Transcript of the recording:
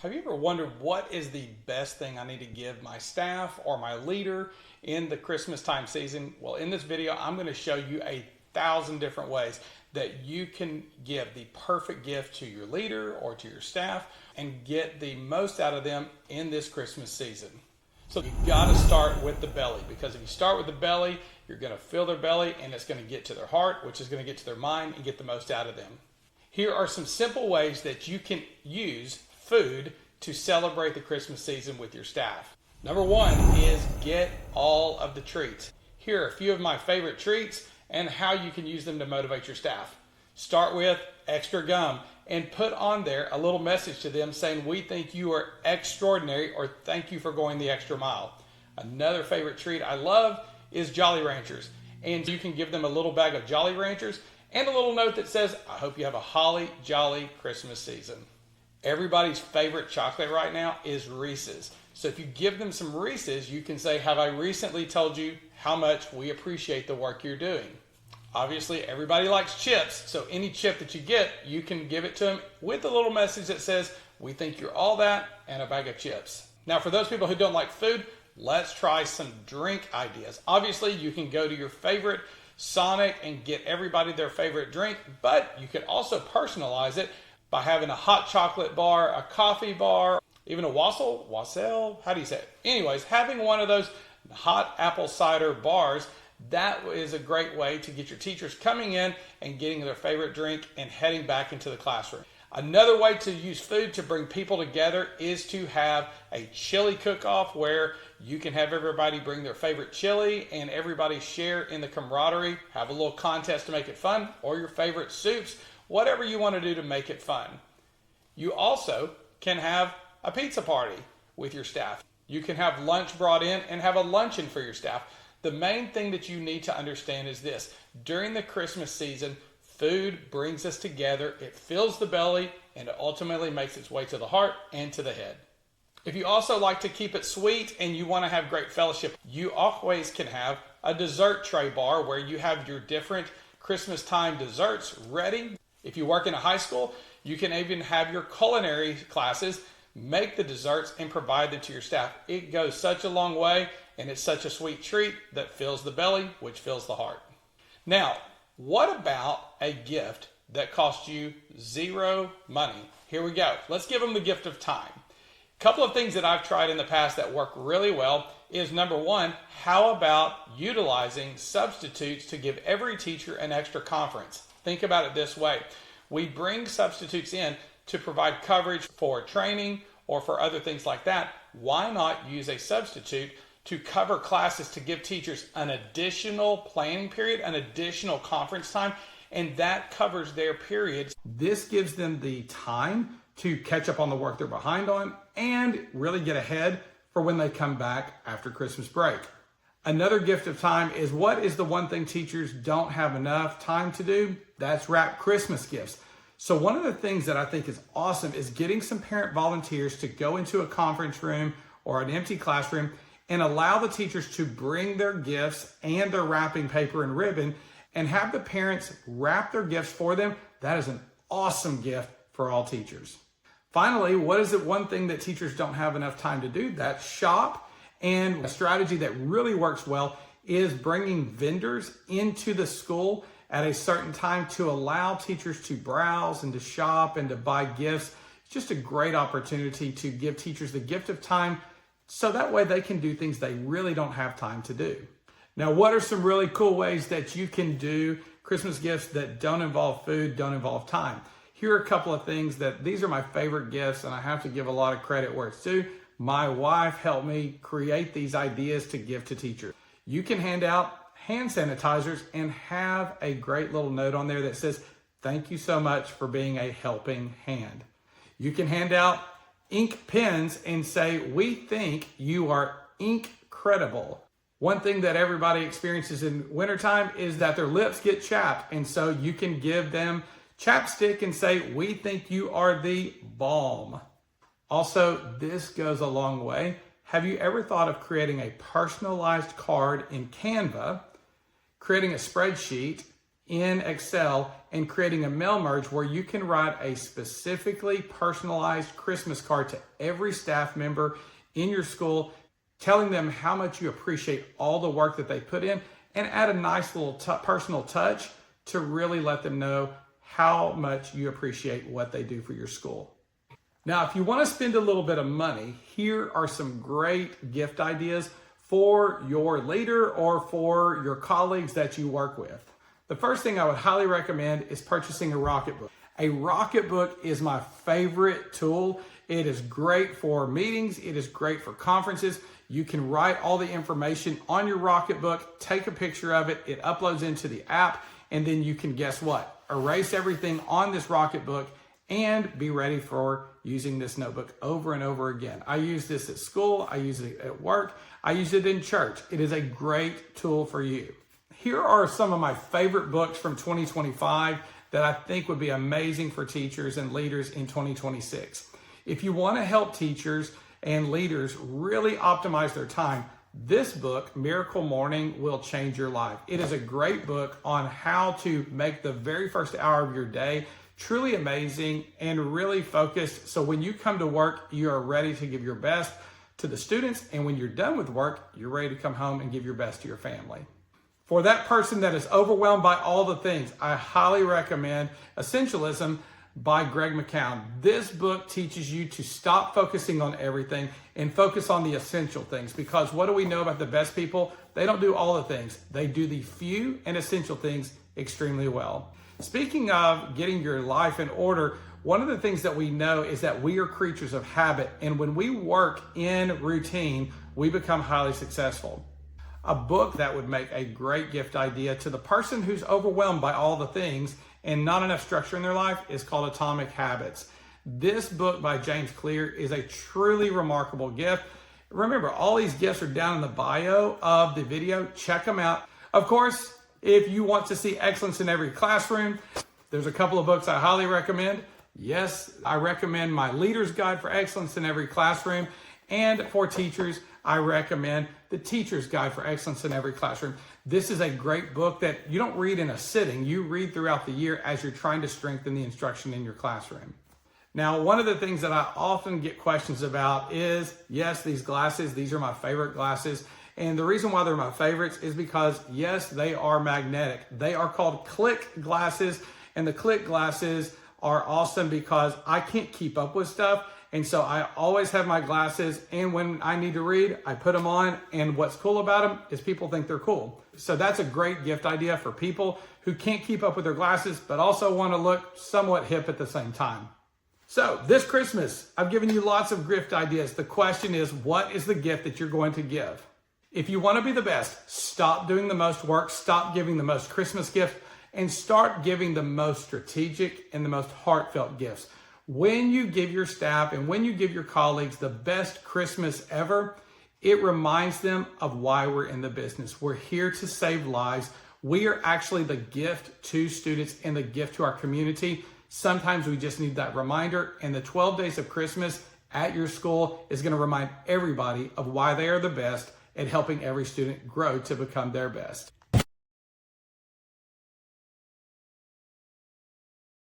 Have you ever wondered what is the best thing I need to give my staff or my leader in the Christmas time season? Well, in this video, I'm going to show you 1,000 different ways that you can give the perfect gift to your leader or to your staff and get the most out of them in this Christmas season. So you got to start with the belly, because if you start with the belly, you're going to fill their belly and it's going to get to their heart, which is going to get to their mind and get the most out of them. Here are some simple ways that you can use food to celebrate the Christmas season with your staff. Number one is get all of the treats. Here are a few of my favorite treats and how you can use them to motivate your staff. Start with extra gum and put on there a little message to them saying, "We think you are extraordinary," or "Thank you for going the extra mile." Another favorite treat I love is Jolly Ranchers. And you can give them a little bag of Jolly Ranchers and a little note that says, "I hope you have a holly jolly Christmas season." Everybody's favorite chocolate right now is Reese's. So if you give them some Reese's, you can say, "Have I recently told you how much we appreciate the work you're doing?" Obviously, everybody likes chips, so any chip that you get, you can give it to them with a little message that says, "We think you're all that," and a bag of chips. Now, for those people who don't like food, let's try some drink ideas. Obviously, you can go to your favorite Sonic and get everybody their favorite drink, but you can also personalize it by having a hot chocolate bar, a coffee bar, even a wassail, how do you say it? Anyways, having one of those hot apple cider bars, that is a great way to get your teachers coming in and getting their favorite drink and heading back into the classroom. Another way to use food to bring people together is to have a chili cook-off where you can have everybody bring their favorite chili and everybody share in the camaraderie, have a little contest to make it fun, or your favorite soups, whatever you want to do to make it fun. You also can have a pizza party with your staff. You can have lunch brought in and have a luncheon for your staff. The main thing that you need to understand is this: during the Christmas season, food brings us together, it fills the belly, and it ultimately makes its way to the heart and to the head. If you also like to keep it sweet and you want to have great fellowship, you always can have a dessert tray bar where you have your different Christmas time desserts ready. If you work in a high school, you can even have your culinary classes make the desserts and provide them to your staff. It goes such a long way, and it's such a sweet treat that fills the belly, which fills the heart. Now, what about a gift that costs you zero money? Here we go. Let's give them the gift of time. A couple of things that I've tried in the past that work really well is, number one, how about utilizing substitutes to give every teacher an extra conference? Think about it this way. We bring substitutes in to provide coverage for training or for other things like that. Why not use a substitute to cover classes to give teachers an additional planning period, an additional conference time, and that covers their periods. This gives them the time to catch up on the work they're behind on and really get ahead for when they come back after Christmas break. Another gift of time is, what is the one thing teachers don't have enough time to do? That's wrap Christmas gifts. So one of the things that I think is awesome is getting some parent volunteers to go into a conference room or an empty classroom and allow the teachers to bring their gifts and their wrapping paper and ribbon and have the parents wrap their gifts for them. That is an awesome gift for all teachers. Finally, what is it one thing that teachers don't have enough time to do? That's shop. And a strategy that really works well is bringing vendors into the school at a certain time to allow teachers to browse and to shop and to buy gifts. It's just a great opportunity to give teachers the gift of time so that way they can do things they really don't have time to do. Now, what are some really cool ways that you can do Christmas gifts that don't involve food, don't involve time? Here are a couple of things these are my favorite gifts, and I have to give a lot of credit where it's due. My wife helped me create these ideas to give to teachers. You can hand out hand sanitizers and have a great little note on there that says, "Thank you so much for being a helping hand." You can hand out ink pens and say, "We think you are incredible." One thing that everybody experiences in wintertime is that their lips get chapped, and so you can give them chapstick and say, "We think you are the balm." Also, this goes a long way. Have you ever thought of creating a personalized card in Canva, creating a spreadsheet, in Excel and creating a mail merge where you can write a specifically personalized Christmas card to every staff member in your school, telling them how much you appreciate all the work that they put in, and add a nice little personal touch to really let them know how much you appreciate what they do for your school. Now, if you want to spend a little bit of money, here are some great gift ideas for your leader or for your colleagues that you work with. The first thing I would highly recommend is purchasing a Rocketbook. A Rocketbook is my favorite tool. It is great for meetings. It is great for conferences. You can write all the information on your Rocketbook, take a picture of it, it uploads into the app, and then you can, guess what? Erase everything on this Rocketbook and be ready for using this notebook over and over again. I use this at school, I use it at work, I use it in church. It is a great tool for you. Here are some of my favorite books from 2025 that I think would be amazing for teachers and leaders in 2026. If you want to help teachers and leaders really optimize their time, this book, Miracle Morning, will change your life. It is a great book on how to make the very first hour of your day truly amazing and really focused. So when you come to work, you are ready to give your best to the students. And when you're done with work, you're ready to come home and give your best to your family. For that person that is overwhelmed by all the things, I highly recommend Essentialism by Greg McKeown. This book teaches you to stop focusing on everything and focus on the essential things, because what do we know about the best people? They don't do all the things. They do the few and essential things extremely well. Speaking of getting your life in order, one of the things that we know is that we are creatures of habit, and when we work in routine, we become highly successful. A book that would make a great gift idea to the person who's overwhelmed by all the things and not enough structure in their life is called Atomic Habits. This book by James Clear is a truly remarkable gift. Remember, all these gifts are down in the bio of the video. Check them out. Of course, if you want to see excellence in every classroom, there's a couple of books I highly recommend. Yes, I recommend my Leader's Guide for Excellence in Every Classroom. And for teachers, I recommend the Teacher's Guide for Excellence in Every Classroom. This is a great book that you don't read in a sitting. You read throughout the year as you're trying to strengthen the instruction in your classroom. Now, one of the things that I often get questions about is, yes, these glasses, these are my favorite glasses. And the reason why they're my favorites is because, yes, they are magnetic. They are called Click glasses, and the Click glasses are awesome because I can't keep up with stuff. And so I always have my glasses, and when I need to read, I put them on. And what's cool about them is people think they're cool. So that's a great gift idea for people who can't keep up with their glasses, but also want to look somewhat hip at the same time. So this Christmas, I've given you lots of gift ideas. The question is, what is the gift that you're going to give? If you want to be the best, stop doing the most work, stop giving the most Christmas gifts, and start giving the most strategic and the most heartfelt gifts. When you give your staff and when you give your colleagues the best Christmas ever, it reminds them of why we're in the business. We're here to save lives. We are actually the gift to students and the gift to our community. Sometimes we just need that reminder, and the 12 days of Christmas at your school is going to remind everybody of why they are the best at helping every student grow to become their best.